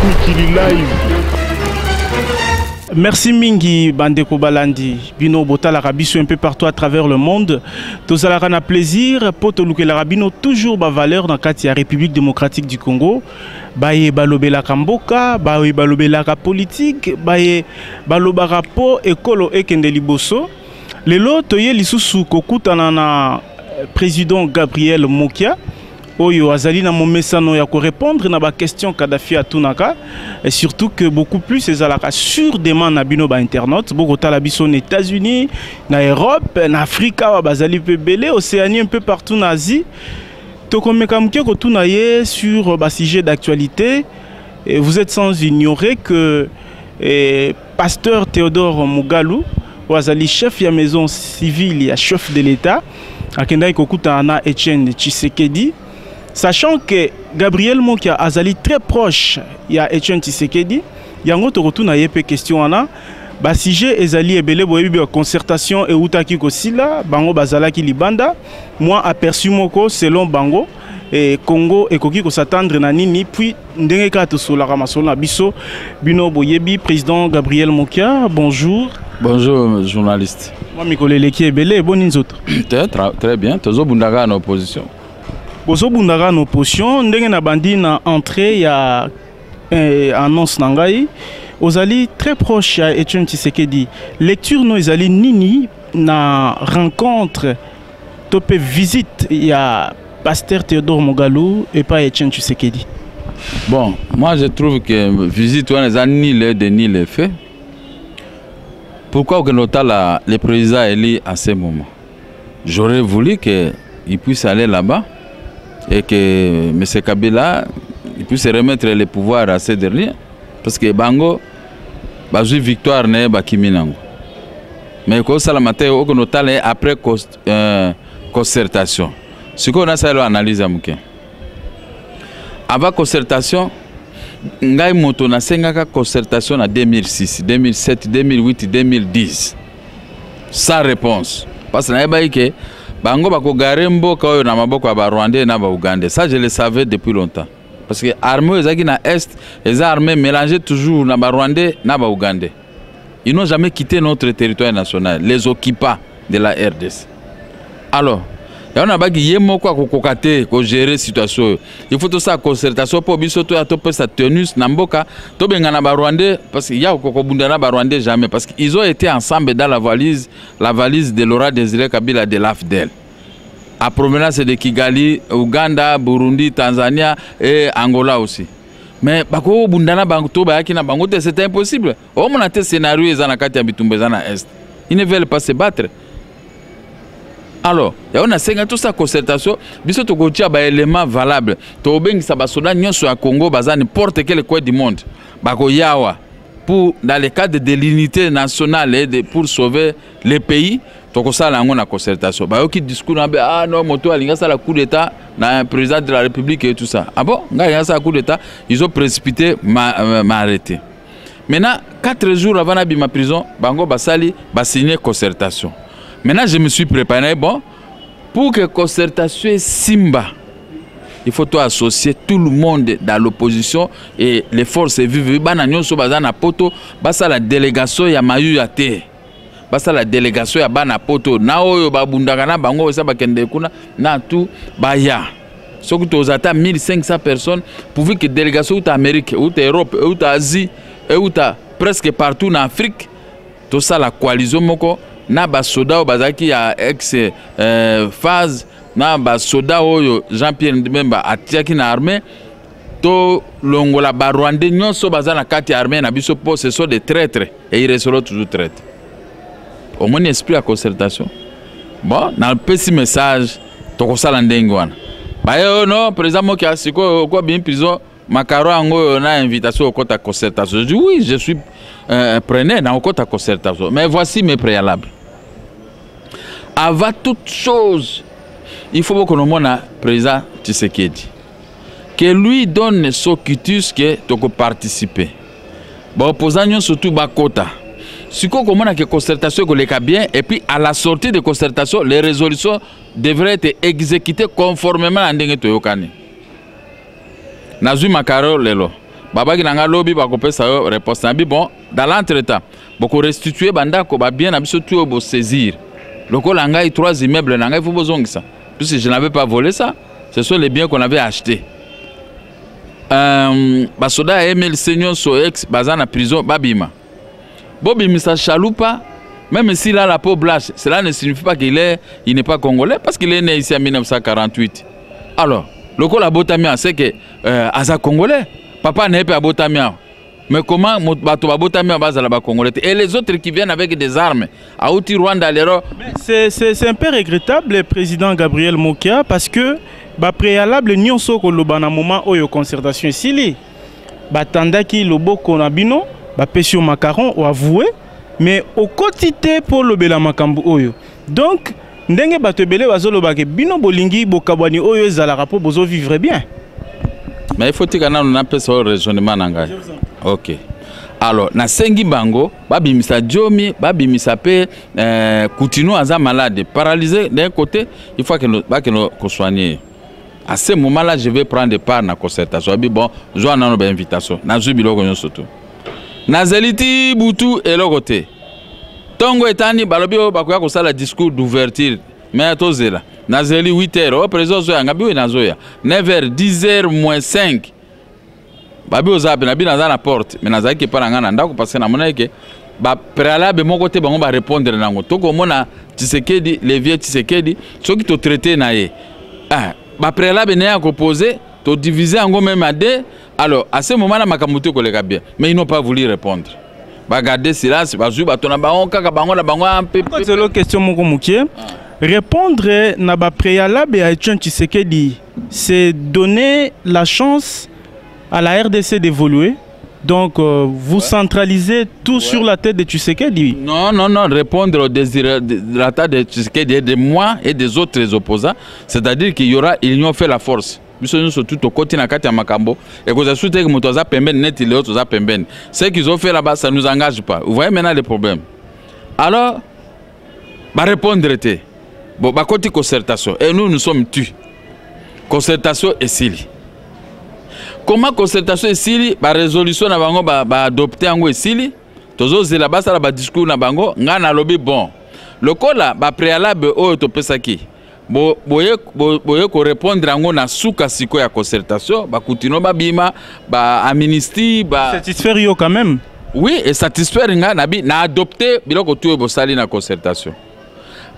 Mikili Live. Merci Mingi Bandeko Balandi. Bino Botala Rabiso un peu partout à travers le monde. Tous à la plaisir. Poto Luke la Rabino toujours ba valeur dans la République démocratique du Congo. Baye balobela kamboka, baye balobela politique, baye balobara po ekolo ekende liboso. Lelo toye lisusu kokutana na président Gabriel Mokia. Oyo azali na momesano ya ko répondre na ba question Kadhafi atunaka et surtout que beaucoup plus ezalaka sur demande na bino ba internautes beaucoup tala biso aux États-Unis, na Europe, na Afrika wa bazali pe belé, Océanie un peu partout na Asie. To komeka mke ko tunaye sur ba sujet d'actualité et vous êtes sans ignorer que pasteur Théodore Mugalu wazali chef ya maison civile ya chef de l'État akendai kokuta na Etienne Tshisekedi. Sachant que Gabriel Mokia azali très proche ya Etienne Tshisekedi, yango to retourna yepe question ana ba sujet ezali ebele boyebi ba concertation et utaki ko sila bango bazalaki libanda moi aperçu moko selon bango et Congo ekoki ko s'attendre na nini puis ndenge ka to solaka masolo na biso bino boyebi président Gabriel Mokia bonjour. Bonjour journaliste. Moi mikolele ki ebele boni nzoto. Très bien, tozo bundaga en opposition. Bozo bundaka en opposition, ndenge na bandi na entrée ya annonce nangai, ozali très proche à Etienne Tshisekedi. Lecture no ezali nini na rencontre topé visite ya pasteur Théodore Mugalu et pas Etienne Tshisekedi. Bon, moi je trouve que visite on les a ni les de ni les faits. Pourquoi on nota le président élu à ce moment? J'aurais voulu qu'il puisse aller là-bas. Et que M. Kabila il puisse remettre le pouvoir à ces derniers. Parce que Bango, Bazoui victoire n'est pas Kiminango. Mais quand ça la matin, après concertation. Ce qu'on a ça l'analyse à Mouké. Avant concertation, Ngai Moto na sengaka concertation en 2006, 2007, 2008, 2010. Sans réponse. Parce que Bango bako garembo kayo na maboko ya Rwandais na ba Ougandais. Ça je le savais depuis longtemps. Parce que armée ezaki na est, les armées mélangées toujours na ba Rwandais na ba Ougandais. Ils n'ont jamais quitté notre territoire national, les occupants de la RDC. Alors, on a bagi yemo kwa kokokate ko gérer situation. Il faut tout ça concertation pour biso to atope sa tenus na mboka to benga na ba Rwandais parce qu'il y a kokobunda na ba Rwandais jamais parce qu'ils ont été ensemble dans la valise de Laurent Désiré Kabila de l'AFDEL. À provenance de Kigali, Ouganda, Burundi, Tanzania et Angola aussi. Mais bako bundana bango to ba yaki na bango c'était impossible. Au mon ate scénario ezana kati ya bitumbe zana est. Ils ne veulent pas se battre. Alors, on a 50 ça concertation, biso to gotia ba élément valable. To bengisa ba soda nyonso ya Congo baza n'importe quel coin du monde. Bako yawa pour dans le cadre de l'unité nationale et pour sauver le pays, to ko sala ngona concertation. Ba yoki discours na ah non moto alinga sala coup d'état na président de la République et tout ça. Ah bon, nga ça coup d'état, ils ont précipité m'arrêter. Maintenant, 4 jours avant na bima prison, bango basali ba signer concertation. Maintenant, je me suis préparé, bon, pour que concertation Simba, il faut associer tout le monde dans l'opposition et les forces vives. Basa la délégation ya mayu ya te. Basa la délégation ya bana poto. Na oyo babundakana bango esa bakende kuna na tout baya. Soko tozata 1500 personnes pour que délégation ou Amérique, ou Europe, ou Asie, ou presque partout en Afrique, tout ça la coalition moko. Na ba soda o bazaki ya ex phase na ba soda oyo Jean-Pierre Ndemba atiaki na armée to longola ba Rwandais nyonso baza na kati armée na biso po ce sont des traîtres et ils resteront toujours traîtres. Au moins esprit à concertation. Bon, na petit message to ko sala ndenge wana. Ba yo no président Mokia siko ko bien prison makaro ango na invitation au côté concertation. Je dis oui, je suis prenez dans ta concertation. Mais voici mes préalables. Avant toute chose, il faut que nous montre président Tshisekedi. Que lui donne son quitus que tu peux participer. Bon, opposant surtout Bakota. Si on a une concertation qui est bien, et puis à la sortie de concertation, les résolutions devraient être exécutées conformément à ce que tu as. Nazu Makaro Lelo. babaki nanga lobby bakopesa yo réponse na bi bon dans l'entretemps boko restituer bandako ba bien na biso tout bo saisir lokola ngai 3 immeubles na ngai faut bozongisa puisque je n'avais pas volé ça ce sont les biens qu'on avait achetés basoda Emile Seigneur so ex bazana prison babima bobimisa chaloupa même s'il a la peau blanche cela ne signifie pas qu'il n'est pas congolais parce qu'il est né ici en 1948 alors lokola botamia c'est que aza congolais papa n'est pas botamia mais comment bato babotamia bazala ba congolais et les autres qui viennent avec des armes à Outi Rwanda c'est un peu regrettable le président Gabriel Mokia parce que ba préalable nyonso ko loba na moment oyo concertation esili batandaki loboko na bino ba pesio macaron ou avoué mais au quotidien pour lobela makambu oyo donc ndenge bato ebele bazoloba ke bino bolingi bokabwani oyo ezalaka po bozo vivre bien. Mais il faut que nous appelions au raisonnement. Ok. Alors, na sengi bango, babimisa djomi, babimisa pe, continue à malade, paralysé d'un côté, il faut que nous soignions. À ce moment-là, je vais prendre part dans la concertation. Bon, je vais une invitation. Na zubilo konyo soto. Na zeliti butu et le côté. Tongo etani balobio bakoya ko sala discours d'ouverture. Mais tozela. Nazeli 8h, au présent, ngabi nazoya. 9h, 10h moins 5. Babi ozabe nabi naza na porte, mais nazali ke para ngana ndako parce que na mona ke ba préalable mon côté bango ba répondre nango. Toko mona Tshisekedi, les vieux Tshisekedi, ceux qui to traité na ye. Ah, ba préalable na ko poser, to diviser en même à deux. Alors, à ce moment-là makamuto ko lega bien, mais ils n'ont pas voulu répondre. Ba garder silence, ba zu ba tona bango kaka bango na bango un peu. C'est la question moko mukie. Répondre na ba préalable à Etienne Tshisekedi, c'est donner la chance à la RDC d'évoluer. Donc vous centralisez tout sur la tête de Tshisekedi. Non, répondre aux désirs de la tête de Tshisekedi et de moi et des autres opposants, c'est-à-dire qu'il y aura, ils ont fait la force. Nous sommes tout au côté de la Makambo et que vous avez motoza pemben net et les autres pemben. Ce qu'ils ont fait là-bas, ça ne nous engage pas. Vous voyez maintenant les problèmes. Alors, bah répondre était. Bon, bah côté concertation. Et nous sommes tués. Concertation et Sili. Comment concertation et Sili, bah résolution na bango bah adopter ango et Sili. Tozo c'est là-bas ça là bah discours na bango. Ngana lobby bon. Le cas là bah préalable au to pesaki. Boye ko répondre ango na suka siko ya concertation. Bah continuer bah bima bah amnistie bah. Satisfaire yo quand même. Oui et satisfaire ngana bi na adopter biloko tuwe bo sali na concertation.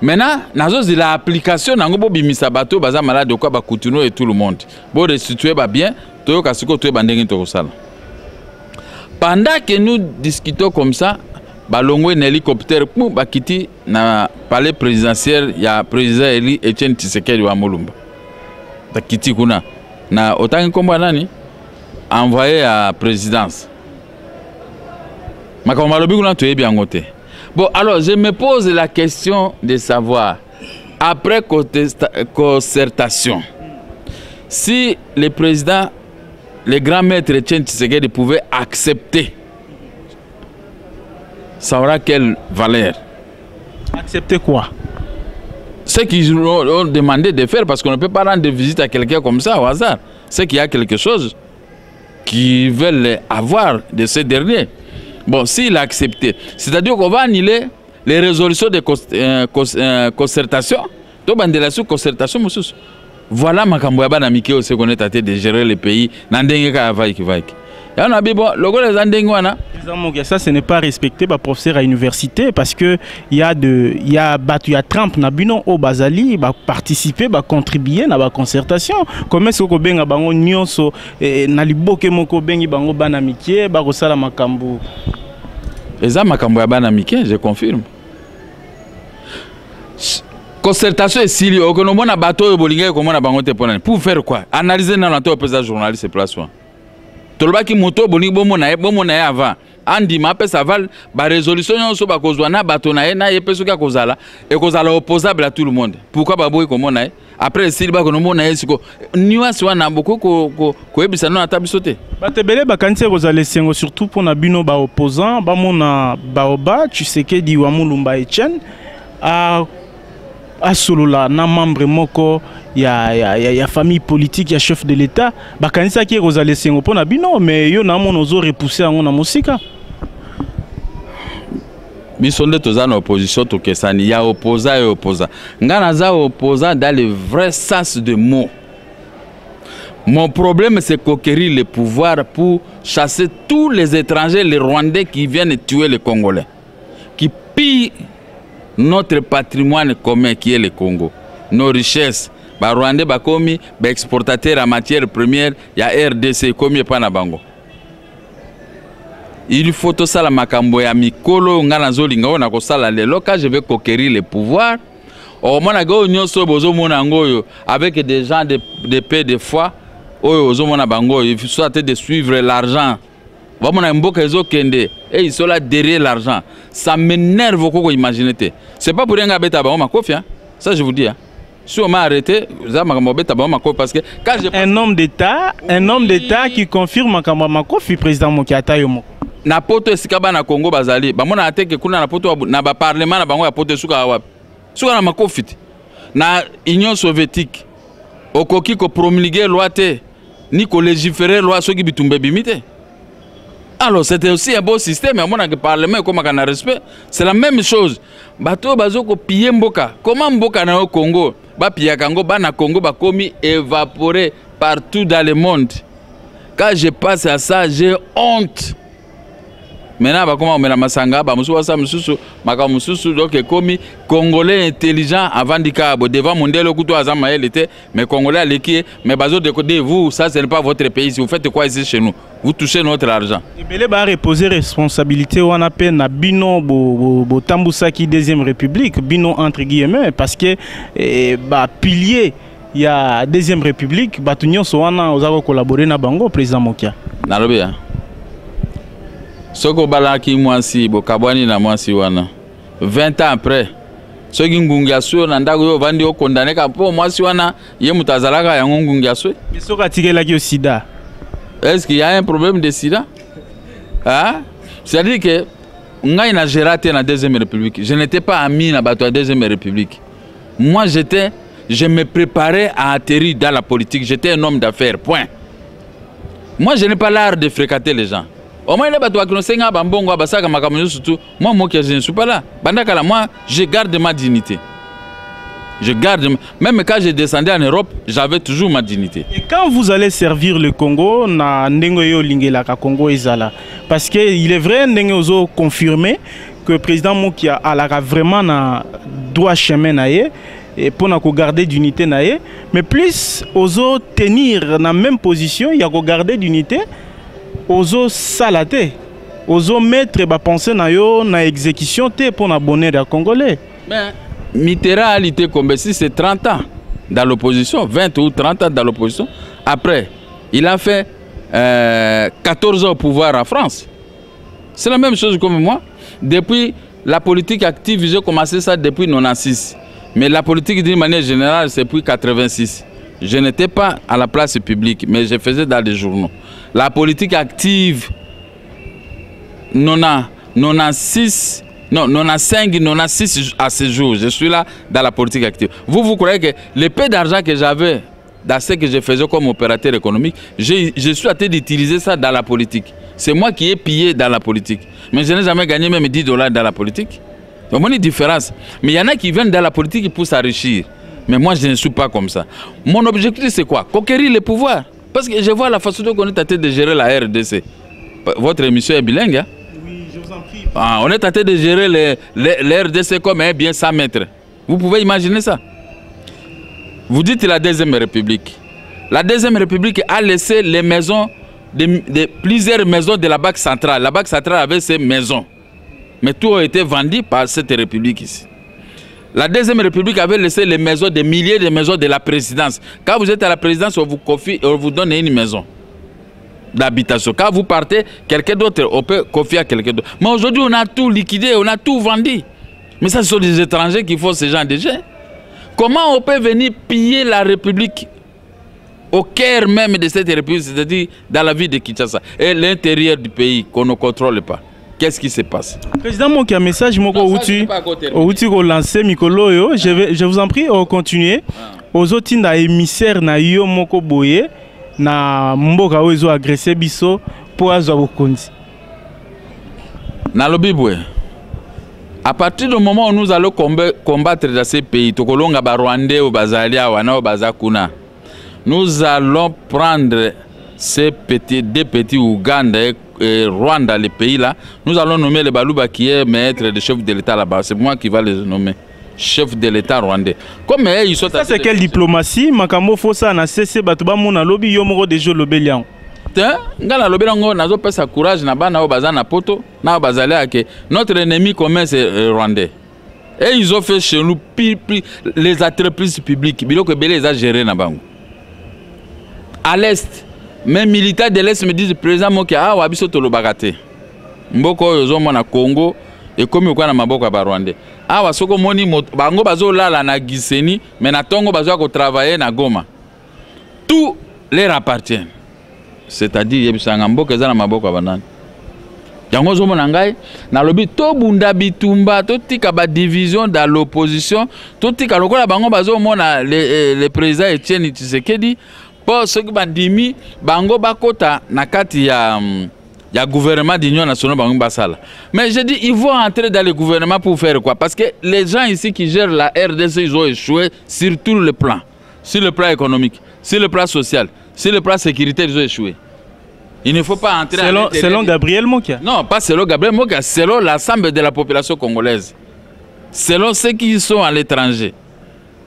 Maintenant, nazo de l'application nango bo bimisa bato baza malade quoi ba continuer et tout le monde. Bo restituer ba bien, to kasiko to bandenge to sala. Pendant que nous discutons comme ça, ba longwe na hélicoptère pour ba kiti na palais présidentiel ya président Eli Etienne Tshisekedi wa Mulumba. Ta kiti kuna na otangi komba nani envoyé à présidence. Makamba lobi kuna to yebi angote. Bon, alors, je me pose la question de savoir, après concertation, si le président, le grand maître Etienne Tshisekedi pouvait accepter, ça aura quelle valeur? Accepter quoi? Ce qu'ils ont demandé de faire, parce qu'on ne peut pas rendre visite à quelqu'un comme ça au hasard. C'est qu'il y a quelque chose qu'ils veulent avoir de ces derniers. Bon, s'il a accepté, c'est-à-dire qu'on va annuler les résolutions de concertation, concertation, voilà ma cambouaba na miki au second état de gérer le pays, n'andenge ka avaiki vaiki. Et on a dit bon, le gars les andengwana. Ça, ce n'est pas respecté par professeur à l'université parce que il y a Trump Nabino au Bazali, va participer, va contribuer à la concertation. Comme est-ce que benga bango nyonso na liboke moko bengi bango banamikie, ba kosala makambu. Eza makambu ya banamikie, je confirme. Concertation et Sili, okonomona bato e bolinga komona bango te ponani. Pour faire quoi? Analyser na lanto pesa journaliste place. Tolobaki moto bolingi bomona ye avant. Andi mape saval ba résolution nyonso ba kozwa na bato na ye na ye peso ka kozala et kozala opposable à tout le monde. Pourquoi ba boyi komona ye? Après Sili ba konomona ye siko nuance wana boko ko ebisa na tabisote. Batebele bakanise kozala sengo surtout pour na bino ba opposant ba mona baoba Tshisekedi wa Mulumba Etienne a asolola na membre moko ya famille politique ya chef de l'État bakanisa ki Rosalie Sengo pona bino mais yo na mono zo repousser yango na mosika biso nde toza na opposition tokesani ya opposa et opposa nga naza opposa dans le vrai sens de mot. Mon problème c'est conquérir le pouvoir pour chasser tous les étrangers, les Rwandais qui viennent tuer les Congolais, qui pillent notre patrimoine commun qui est le Congo, nos richesses. Les Rwandais sont exportateurs en matière première, il y a RDC, comme pas na bango. Il faut tout ça la makambo ya mikolo ngana zolinga ona ko sala lelo quand je vais conquérir le pouvoir. Au moins go nyoso bozo mona ngoyo avec des gens de paix de foi. Oyo ozomona bango il faut soit de suivre l'argent. Va mona mboka ezo kende et ils sont là derrière l'argent. Ça m'énerve koko imaginer. C'est pas pour rien nga beta bango makofi hein. Ça je vous dis hein. Si on m'a arrêté, parce que quand je... Un homme d'État qui confirme que président Mokiata Yomo. Na poto esikaba na Congo bazali, ba mona ateke kuna na poto na ba parlement na bango ya poto suka wapi. Suka na makofiti. Na Union soviétique. Okoki ko promulguer loi te, ni ko légiférer loi soki bitumbe bimite. Alors c'était aussi un beau système, à mon avis, parlement comme un respect, c'est la même chose. Bato bazoko piller mboka. Comment mboka na au Congo? Ba piller Congo, ba na Congo ba komi évaporé partout dans le monde. Quand je passe à ça, j'ai honte. Maintenant ba comment on met la masanga, ba musu wasa mususu, maka mususu donc komi Congolais intelligent avant d'ikabo devant mondelo kuto azama elle était mais Congolais aleki mais bazo de côté vous ça ce n'est pas votre pays, si vous faites quoi ici chez nous? Vous touchez notre argent. Ebele ba reposer responsabilité wana pe na bino bo tambusaki deuxième république, bino entre guillemets parce que ba pilier il y a deuxième république, ba tunyo so wana ozako collaborer na bango président Mokia. Nalobi ya. Soko balaki mwasi bokabwani na mwasi wana 20 ans après soki ngungiaso na ndako yo vandi okondane ka po mwasi wana ye mutazalaka ya ngungiaso mais soka tikelaki au sida. Est-ce qu'il y a un problème de sida? Hein? C'est-à-dire que ngai na gérate na deuxième république, je n'étais pas ami na bato à deuxième république. Moi je me préparais à atterrir dans la politique, j'étais un homme d'affaires, point. Moi je n'ai pas l'art de fréquenter les gens. Au moins, moi, je ne suis pas là. Moi, je garde ma dignité. Je garde, même quand je descendais en Europe, j'avais toujours ma dignité. Et quand vous allez servir le Congo, parce qu'il est vrai, nous confirmé que le président Mokia a vraiment un droit chemin et pour garder l'unité, mais plus aux tenir dans la même position, il y a garder l'unité. Ozo salaté, ozo mettre ba penser na yo na exécution te pour na bonheur des Congolais. Mais Mitterrand a lutté comme si c'est 30 ans dans l'opposition, 20 ou 30 ans dans l'opposition. Après, il a fait 14 ans au pouvoir en France. C'est la même chose comme moi. Depuis la politique active, j'ai commencé ça depuis 96. Mais la politique d'une manière générale, c'est depuis 86. Je n'étais pas à la place publique, mais je faisais dans les journaux. La politique active, 96 à ce jour, je suis là dans la politique active. Vous croyez que le peu d'argent que j'avais dans ce que je faisais comme opérateur économique, je suis en train d'utiliser ça dans la politique. C'est moi qui ai pillé dans la politique. Mais je n'ai jamais gagné même $10 dans la politique. Donc, il y a une différence. Mais il y en a qui viennent dans la politique pour s'enrichir. Mais moi, je ne suis pas comme ça. Mon objectif, c'est quoi? Conquérir le pouvoir. Parce que je vois la façon dont on est en train de gérer la RDC. Votre émission est bilingue, hein? Oui, je vous en prie. Ah, on est en train de gérer les RDC comme un bien 100 mètres. Vous pouvez imaginer ça? Vous dites la Deuxième République. La Deuxième République a laissé les maisons, plusieurs maisons de la Banque centrale. La Banque centrale avait ses maisons. Mais tout a été vendu par cette République ici. La Deuxième République avait laissé les maisons, des milliers de maisons de la présidence. Quand vous êtes à la présidence, on vous confie, on vous donne une maison d'habitation. Quand vous partez, quelqu'un d'autre, on peut confier à quelqu'un d'autre. Mais aujourd'hui, on a tout liquidé, on a tout vendu. Mais ça, ce sont des étrangers qui font ce genre de gens. Comment on peut venir piller la République au cœur même de cette République, c'est-à-dire dans la ville de Kinshasa et l'intérieur du pays qu'on ne contrôle pas? qu'est-ce qui se passe? Président Mokia, message moko outi ko lancer mikolo yo, je vous en prie continuer. Aux autres na émissaire na yo moko boye na mboka ozo agresser biso pour azwa bokonzi. Na lobibwe. À partir du moment où nous allons combattre dans ces pays, tokolonga ba Rwandais ou Bazalia ou na Bazakuna, nous allons prendre ces deux petits Ouganda et Rwanda, les pays là, nous allons nommer le Balouba qui est maître de chef de l'État là-bas. C'est moi qui va les nommer. Chef de l'État rwandais. Comme ils sont. Ça c'est quelle diplomatie? Makamo fosa na cessé batuba mona lobby yomoro de jeux lobelian. Ngala lobelango nazo pesa courage na bana o bazana poto na bazalé que notre ennemi commun c'est rwandais. Et ils ont fait chez nous les entreprises publiques biloko belé les a géré na bango. À l'est, même militaires de l'est me disent président Mokia ah wabiso to lobagate. Mboko yozo mona Congo et comme quoi na maboko ba rwandais. Awa soko moni bango bazo lala na Giseni mais na tongo bazo ko travailler na Goma. Tout leur appartient. C'est-à-dire yebisanga mboka za na maboko banani. Yango zo mona ngai na lobi to bunda bitumba to tika ba division dans l'opposition to tika lokola bango bazo mona le président Etienne Tshisekedi pour ceux qui bandimi bango bakota na kati ya gouvernement d'union nationale bango basala. Mais je dis ils vont entrer dans le gouvernement pour faire quoi? Parce que les gens ici qui gèrent la RDC ils ont échoué sur tous les plans. Sur le plan économique, sur le plan social, sur le plan sécuritaire ils ont échoué. Il ne faut pas entrer selon Gabriel Mokia. Non, pas selon Gabriel Mokia, selon l'ensemble de la population congolaise. Selon ceux qui sont à l'étranger.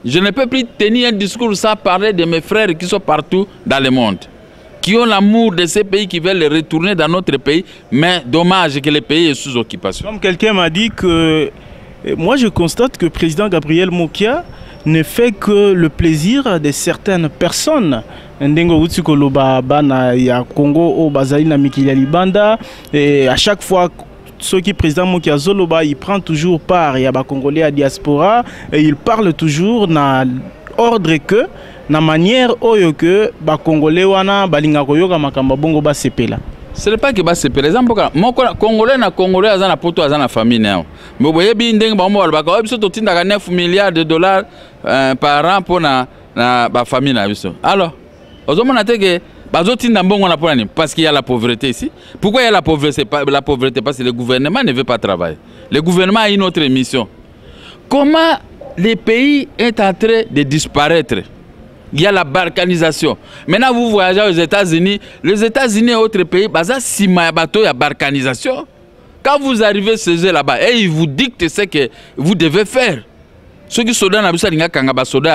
Je ne peux plus tenir un discours sans parler de mes frères qui sont partout dans le monde. Qui ont l'amour de ces pays, qui veulent les retourner dans notre pays, mais dommage que le pays est sous occupation. Comme quelqu'un m'a dit que... Moi, je constate que le président Gabriel Mokia ne fait que le plaisir de certaines personnes. Ndengo Utsikoloba bana ya Congo au Bazali na Mikili Libanda, et à chaque fois ceux qui président Mokia Zoloba il prend toujours part il y a ba Congolais à diaspora et il parle toujours na ordre que na manière oyo que ba Congolais wana balinga koyoka makamba bongo ba sepela. Ce n'est pas que ba sepela zamboka moko Congolais na Congolais azana poto azana famille na mais boye bi ndenge ba mo ba ko biso to tinda ka 9 milliards de dollars par an pour na ba famille na biso. Alors parce qu'il y a la pauvreté ici. Pourquoi il y a la pauvreté? Parce que le gouvernement ne veut pas travailler. Le gouvernement a une autre mission. Comment le pays est en train de disparaître? Il y a la balkanisation. Maintenant, vous voyagez aux États-Unis. Les États-Unis et autres pays, il y a la balkanisation. Quand vous arrivez chez eux là-bas, et ils vous dictent ce que vous devez faire. Ceux qui sont dans la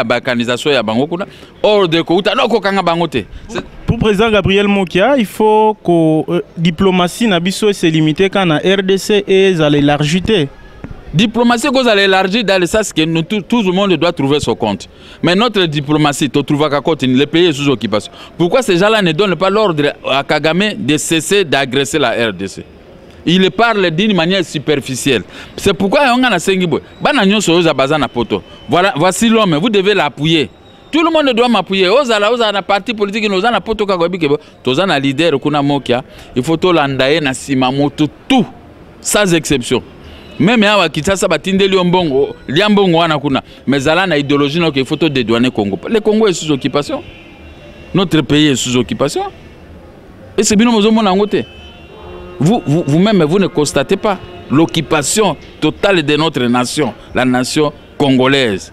balkanisation, hors de pour le président Gabriel Mokia, il faut que la diplomatie se limite quand la RDC et l'élargité. Diplomatie qu'on a élargi dans le sens que tout le monde doit trouver son compte. Mais notre diplomatie, tu trouves qu'à côté, les pays sous occupation. Pourquoi ces gens-là ne donnent pas l'ordre à Kagame de cesser d'agresser la RDC? Il parle d'une manière superficielle. C'est pourquoi on a Sengibo. Voilà, voici l'homme, vous devez l'appuyer. Tout le monde doit m'appuyer. Oza parti politique, nous avons poto kagobi tous un leader kuna Mokia. Il faut tout l'andaye na simamoto tout, sans exception. Même à Kitasa batinde liambongo, liambongo wana kuna. Mais zala na idéologie donc il faut tout dédouaner Congo. Le Congo est sous occupation. Notre pays est sous occupation. Et c'est bien nous avons ngote. Vous-même, vous ne constatez pas l'occupation totale de notre nation, la nation congolaise.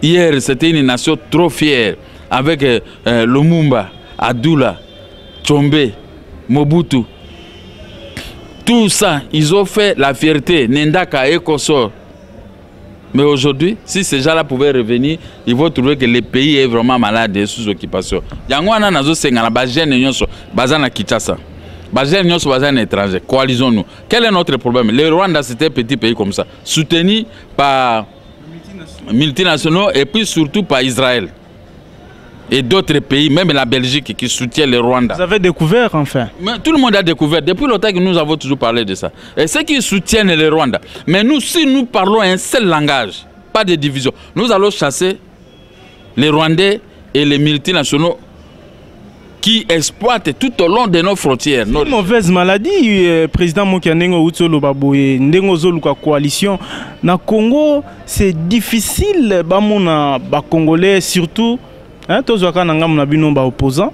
Hier, c'était une nation trop fière, avec Lumumba, Adoula, Tchombe, Mobutu. Tout ça, ils ont fait la fierté, Nendaka et Kosor. Mais aujourd'hui, si ces gens-là pouvaient revenir, ils vont trouver que le pays est vraiment malade et sous occupation. Yangwana nazo sengala bajene nyonso bazana Kinshasa. Bajene nyonso bazana étranger. Coalisons-nous. Quel est notre problème? Le Rwanda c'était un petit pays comme ça, soutenu par multinationaux et puis surtout par Israël. Et d'autres pays, même la Belgique qui soutient le Rwanda. Vous avez découvert enfin? Mais tout le monde a découvert. Depuis longtemps que nous avons toujours parlé de ça. Et ceux qui soutiennent le Rwanda. Mais nous, si nous parlons un seul langage, pas de division, nous allons chasser les Rwandais et les multinationaux qui exploitent tout au long de nos frontières. Une mauvaise maladie, président Mokianengo Utsolo Baboye, Ndengo Zoluka coalition. Na Congo, c'est difficile, bamona ba Congolais surtout, hein, tozwaka nanga mona bino ba opposant,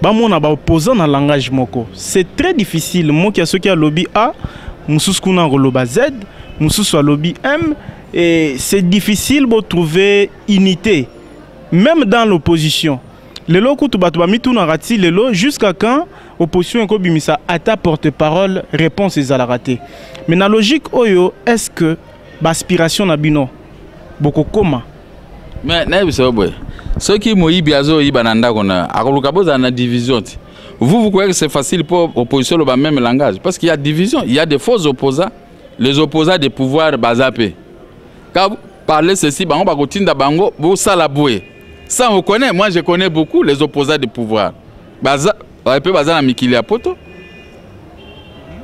bamona ba opposant na langage moko. C'est très difficile. Mokia soki a lobby A, mususu kuna ngoloba Z, mususu a lobby M, et c'est difficile de trouver unité, même dans l'opposition. Lelo kutu batu ba mitu na rati lelo jusqu'à quand opposition ko bimisa ata porte-parole réponse ezala raté. Mais na logique oyo est-ce que aspiration na bino boko koma? Mais na biso boy. Ceux qui moyibi azo yibananda kona akoluka boza na division. Vous croyez que c'est facile pour opposition le même langage parce qu'il y a division, il y a des faux opposants, les opposants des pouvoirs bazapé. Quand vous parlez ceci bango ba kotinda bango bo sala boué. Ça, on connaît. Moi, je connais beaucoup les opposants du pouvoir. Baza, on peut baza na mikili ya poto.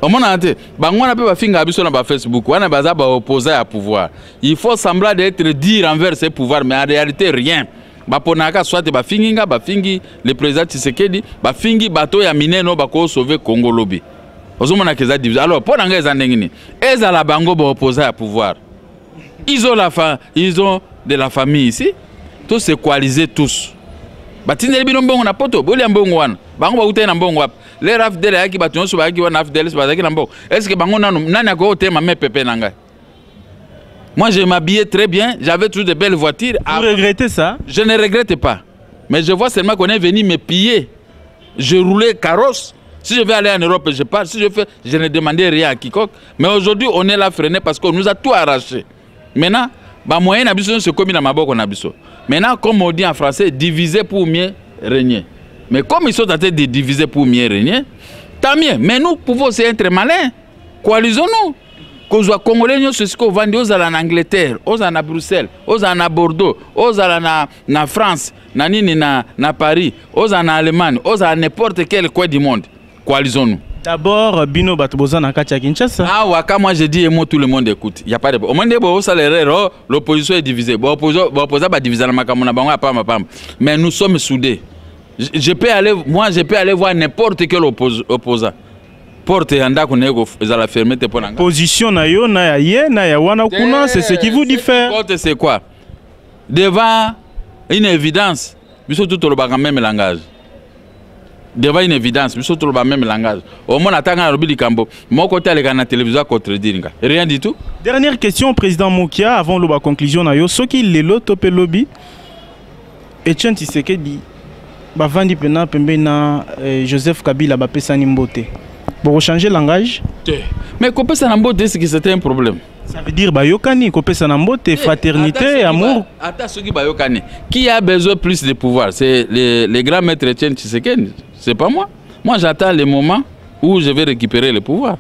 On a dit, on a pas finga abiso na Facebook. On a baza ba opposant au pouvoir. Il faut sembler d'être dire envers ces pouvoirs, mais en réalité rien. Ba ponaka soit ba finginga, ba fingi le président Tshisekedi, ba fingi bato ya mineno ba ko sauver Congo lobi. Ozomona keza division. Alors, pour nanga ezandengini, ezala bango ba opposant au pouvoir. Ils ont de la famille ici. Tous se coaliser tous. Batindeli bino mbongo na poto, boli mbongo wana. Bango ba utena mbongo wapi. Le rafdele yaki batunyo so ba yaki wana rafdele so ba yaki na mbongo. Est-ce que bango nani ako tema me pepe nanga? Moi je m'habillais très bien, j'avais toujours de belles voitures. Vous regrettez ça? Je ne regrette pas. Mais je vois seulement qu'on est venu me piller. Je roulais carrosse. Si je vais aller en Europe, je pars. Si je ne demandais rien à quiconque. Mais aujourd'hui, on est là freiné parce qu'on nous a tout arraché. Maintenant, bah moyen n'abisso c'est comme dans ma boque on abisso. Maintenant, comme on dit en français, diviser pour mieux régner. Mais comme ils sont en train de diviser pour mieux régner, tant mieux. Mais nous pouvons aussi être malins. Coalisons-nous. Qu'on soit Congolais, nous, c'est ce qu'on vend aux en Angleterre, aux en Bruxelles, aux en Bordeaux, aux en France, na Paris, aux en Allemagne, aux en n'importe quel coin du monde. Coalisons-nous. D'abord, Bino Batoboza na Katia Kinshasa. Ah, Waka, moi je dis et moi tout le monde écoute. Il n'y a pas de. Au moins, l'opposition est divisée. L'opposition va diviser la Makamona Bango, mais nous sommes soudés. Je peux aller voir n'importe quel opposant. Porte yanda kunego ezala fermer te ponanga. Position na yo na ya na ya wana kuna, c'est ce qui vous diffère. Porte c'est quoi? Devant une évidence, biso tout le même langage. Devant une évidence, nous sommes tous le même langage. Au moins, on a un cambo. Mon côté, les gars, la télévision contre dire. Rien du tout. Dernière question, président Mokia, avant la conclusion, ce qui est l'autre lobby, Etienne Tshisekedi, Bavandi Pena, Pembena, Joseph Kabila, Bapesani Mbote. Pour changer le langage? Mais Kopesani Mbote, c'est que c'était un problème. Ça veut dire Bayokani, Kopesani Mbote, fraternité, amour. Qui a besoin plus de pouvoir? C'est les grands maîtres Etienne Tshisekedi. C'est pas moi. Moi, j'attends le moment où je vais récupérer le pouvoir.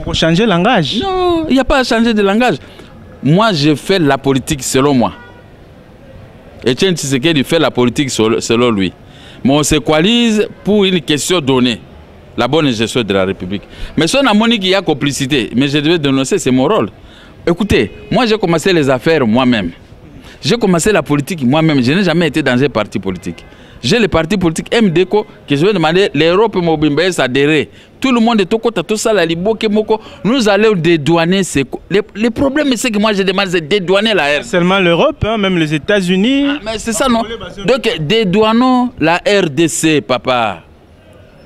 Pour changer le langage? Non, il n'y a pas à changer de langage. Moi, je fais la politique selon moi. Etienne Tshisekedi fait la politique selon lui. Mais on se coalise pour une question donnée. La bonne gestion de la République. Mais si on a montré qu'il y a complicité, mais je devais dénoncer, c'est mon rôle. Écoutez, moi j'ai commencé les affaires moi-même. J'ai commencé la politique moi-même. Je n'ai jamais été dans un parti politique. J'ai le parti politique MDCO que je vais demander l'Europe Mobimbe s'adhérer. Tout le monde est au côté, tout ça, la Liboke Moko. Nous allons dédouaner ces. Le problème, c'est que moi je demande de dédouaner la RDC. Seulement l'Europe, hein, même les États-Unis. Ah, mais c'est ça, non? Donc dédouanons la RDC, papa.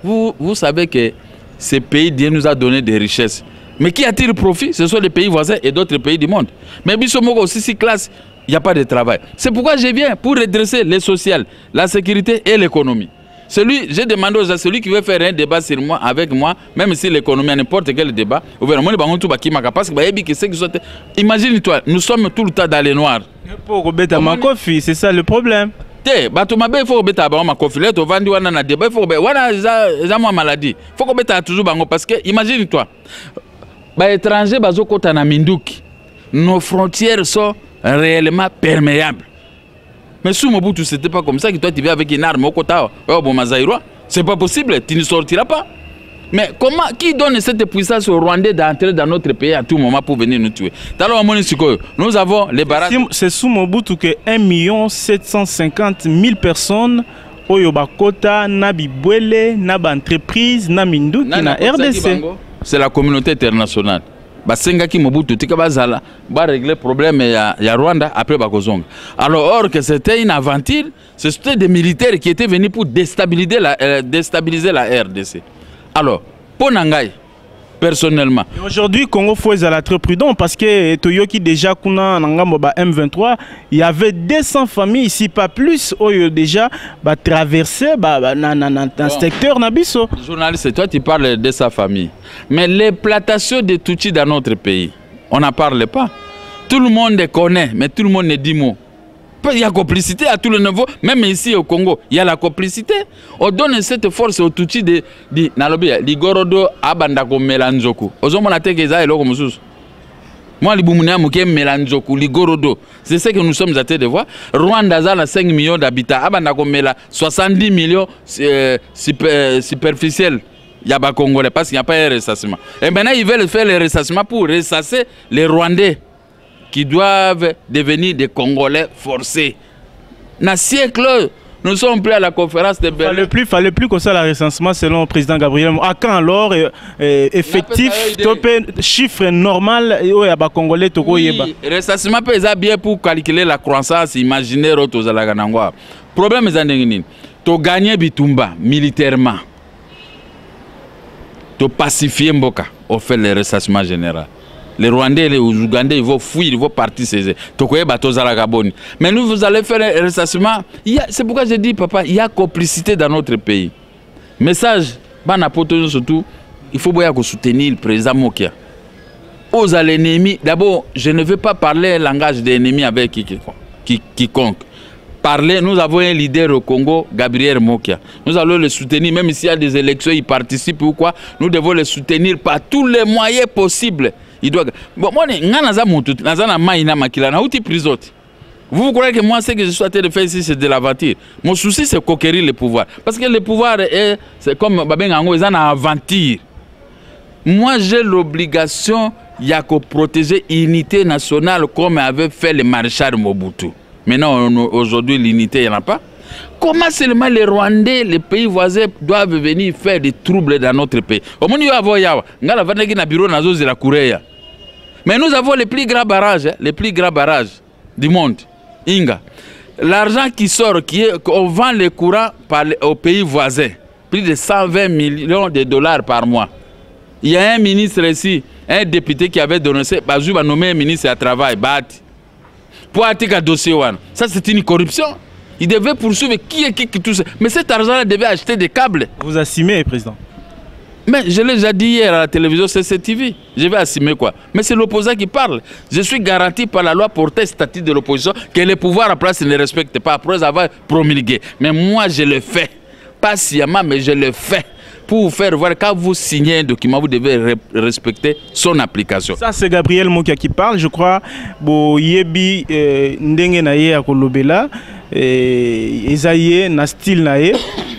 Vous savez que ce pays, Dieu nous a donné des richesses. Mais qui attire profit? Ce sont les pays voisins et d'autres pays du monde. Mais Bissomoko aussi, si classe, il n'y a pas de travail. C'est pourquoi je viens pour redresser les social, la sécurité et l'économie. J'ai demandé à celui qui veut faire un débat sur moi, avec moi, même si l'économie a n'importe quel débat, imagine-toi, nous sommes tout le temps dans les noirs. C'est ça le problème. Il faut maladie. Il faut toujours parce que imagine-toi, les étrangers nos frontières sont réellement perméables. Mais sous Mobutu, ce n'était pas comme ça que toi tu viens avec une arme au côté. C'est pas possible, tu ne sortiras pas. Mais comment, qui donne cette puissance aux Rwandais d'entrer dans notre pays à tout moment pour venir nous tuer? Nous avons les barrages. C'est sous Mobutu que 1 750 000 personnes oyo bakota na bibwele na ba entreprise na minduki na RDC. C'est la communauté internationale. Basengaki Mobutu tika bazala ba régler problème ya Rwanda après bakozonga. Alors or que c'était une aventure, c'était des militaires qui étaient venus pour déstabiliser la RDC. Alors pour Nangai personnellement. Aujourd'hui, Congo faut être très prudent parce que Toyoki déjà kuna nangamo ba M23, il y avait 200 familles ici pas plus oyo déjà ba traverser dans secteur nabiso. Journaliste, toi tu parles de sa famille. Mais l'exploitation de Tutsi dans notre pays, on n'en parle pas. Tout le monde connaît, mais tout le monde ne dit mot. Il y a complicité à tous les niveaux, même ici au Congo, il y a la complicité. On donne cette force au Tutsi de Nalobi, Ligorodo, Abandako, Melanjoku. Moi, les Melanjoku, Ligorodo, c'est ce que nous sommes à train de voir. Rwanda a 5 millions d'habitants, Abandako Mela, 70 millions superficiels. Il y a pas Congolais parce qu'il n'y a pas un ressassement. Et maintenant, ils veulent faire le ressassement pour ressasser les Rwandais qui doivent devenir des Congolais forcés. Dans le siècle, nous sommes prêts à la conférence de Berlin. Fallait plus que ça le recensement selon le président Gabriel. À quand alors effectif, chiffre normal et à Congolais Togo Yeba. Le recensement peut être bien pour calculer la croissance imaginaire aux Alaganangwa. Problème est que tu gagnes Bitumba militairement. Tu pacifier Mboka, on fait le recensement général. Les Rwandais, les Ougandais, ils vont fuir, ils vont partir. Mais nous, vous allez faire un ressassement. C'est pourquoi je dis, papa, il y a complicité dans notre pays. Message, surtout, il faut bien soutenir le président Mokia. Aux ennemis, d'abord, je ne veux pas parler le langage des ennemis avec quiconque. Parler, nous avons un leader au Congo, Gabriel Mokia. Nous allons le soutenir, même s'il y a des élections, il participe ou quoi. Nous devons le soutenir par tous les moyens possibles. Il doit. Bon, moi, vous croyez que moi, ce que je suis en train de faire ici, c'est de l'aventure. Mon souci, c'est conquérir le pouvoir. Parce que le pouvoir, c'est comme Babengango, ils ont une aventure. Moi, j'ai l'obligation de protéger l'unité nationale comme avait fait le maréchal Mobutu. Maintenant, aujourd'hui, l'unité, il n'y en a pas. Comment seulement les Rwandais, les pays voisins doivent venir faire des troubles dans notre pays? Mais nous avons les plus grands barrages, du monde. Inga. L'argent qui sort, on vend les courants aux pays voisins. Plus de 120 millions de dollars par mois. Il y a un ministre ici, un député qui avait donné ça, Bazou va nommer un ministre à travail, Bati. Pour un dossier, ça c'est une corruption. Il devait poursuivre qui tout ça. Mais cet argent-là devait acheter des câbles. Vous assumez, président? Mais je l'ai déjà dit hier à la télévision CCTV. Je vais assumer quoi? Mais c'est l'opposant qui parle. Je suis garanti par la loi portée statut de l'opposition que les pouvoirs en place ne respectent pas après avoir promulgué. Mais moi, je le fais. Pas sciemment, mais je le fais. Pour vous faire voir, quand vous signez un document, vous devez respecter son application. Ça, c'est Gabriel Mokia qui parle, je crois. Bo yebi ndenge na ye akolobela, ezaye na style na ye.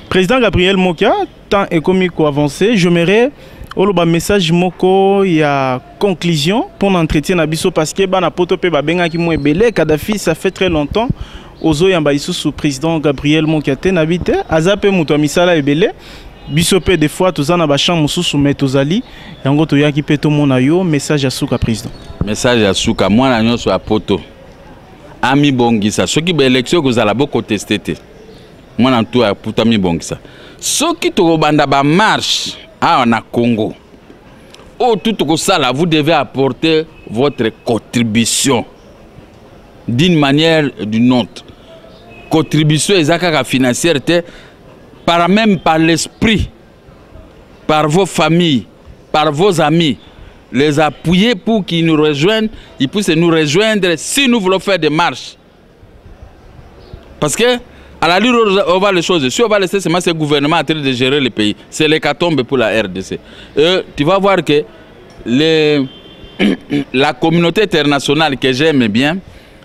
Président Gabriel Mokia, tant économique avancé, j'aimerais oloba message moko ya conclusion pour l'entretien nabiso parce que bana poto pe babenga ki mo ebele Kadhafi ça fait très longtemps. Ozo yamba sous président Gabriel Mokia te nabite azape muto misala ebele. Bisopé des fois tous en abachant mususu metozali yango to yaki peto mona yo message à Souka président. Message à Souka moi na nyonso a poto. Ami bongisa soki ba élection ko zala boko testete. Moi na tout a puta mi bongisa. Soki to banda ba marche na Congo. Oh tout ko sala vous devez apporter votre contribution d'une manière ou d'une autre. Contribution ezaka financière même par l'esprit, par vos familles, par vos amis, les appuyer pour qu'ils nous rejoignent, ils puissent nous rejoindre si nous voulons faire des marches. Parce que, à la lutte, on va les choses. Si on va laisser ce gouvernement en train de gérer le pays, c'est l'hécatombe pour la RDC. Tu vas voir que la communauté internationale que j'aime bien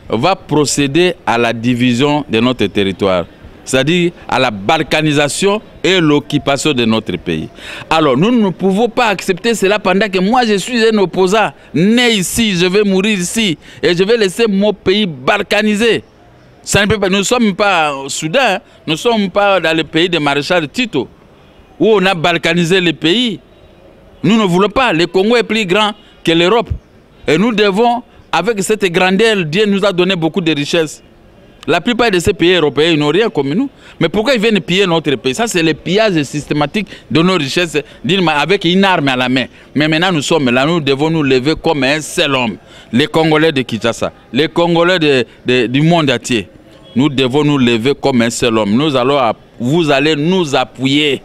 va procéder à la division de notre territoire. C'est-à-dire à la balkanisation et l'occupation de notre pays. Alors, nous ne pouvons pas accepter cela pendant que moi, je suis un opposant, né ici, je vais mourir ici, et je vais laisser mon pays balkanisé. Ça ne peut pas, nous ne sommes pas au Soudan, hein. Nous ne sommes pas dans le pays de maréchal Tito, où on a balkanisé le pays. Nous ne voulons pas. Le Congo est plus grand que l'Europe. Et nous devons, avec cette grandeur, Dieu nous a donné beaucoup de richesses. La plupart de ces pays européens, ils n'ont rien comme nous. Mais pourquoi ils viennent piller notre pays? Ça, c'est le pillage systématique de nos richesses avec une arme à la main. Mais maintenant, nous sommes là, nous devons nous lever comme un seul homme. Les Congolais de Kinshasa, les Congolais du monde entier. Nous devons nous lever comme un seul homme. Vous allez nous appuyer.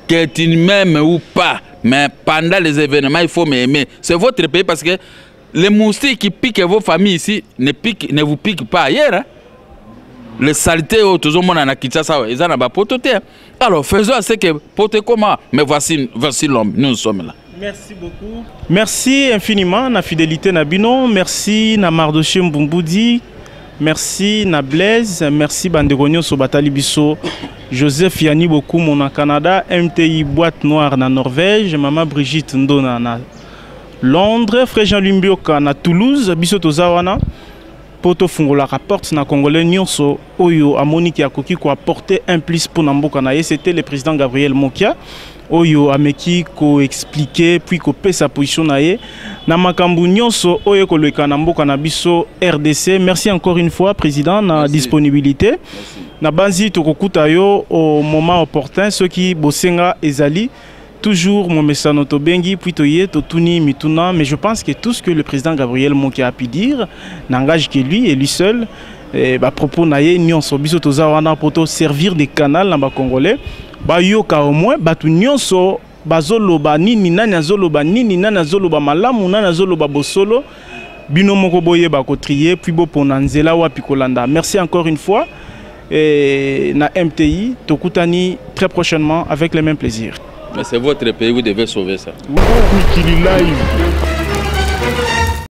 Que tu m'aimes ou pas, mais pendant les événements, il faut m'aimer. C'est votre pays parce que les moustiques qui piquent vos familles ici ne vous piquent pas ailleurs. Hein? Les saletés, tout le monde en a quitté ça, ils en ont pas pototé. Alors faisons ce que poter comment. Mais voici l'homme, nous sommes là. Merci beaucoup. Merci infiniment, na fidélité na bino. Merci na Mardoché Mbumboudi. Merci na Blaise. Merci Bandegonio Sobatali Bisso. Joseph Yani beaucoup mon Canada. MTI Boîte Noire na Norvège. Maman Brigitte Ndona na Londres. Frère Jean-Louis Mbioka na Toulouse. Bisso Tozawana. Poto fungola rapporte na Congolais nyonso oyo amoni ki akoki ko apporter un plus pour Namboka na ye. C'était le président Gabriel Mokia oyo ameki ko expliquer puis ko pe sa position na ye na makambu nyonso oyo ko leka na mboka na biso RDC. Merci encore une fois président na disponibilité. Merci. Na banzi to kokuta yo au moment opportun ceux qui bosenga ezali toujours mon message noto bengi puis toye totuni mituna, mais je pense que tout ce que le président Gabriel Mokia a pu dire n'engage que lui et lui seul. Bah propos naie nyonso biso toza wana poto servir des canaux na ba congolais ba yoka au moins batu nyonso bazoloba nini nani azoloba nini nani azoloba malamu nani azoloba bosolo bino moko boye ba ko trier puis bo pona nzela wapi kolanda. Merci encore une fois et na MTI tokutani très prochainement avec le même plaisir. Mais c'est votre pays, vous devez sauver ça. Live.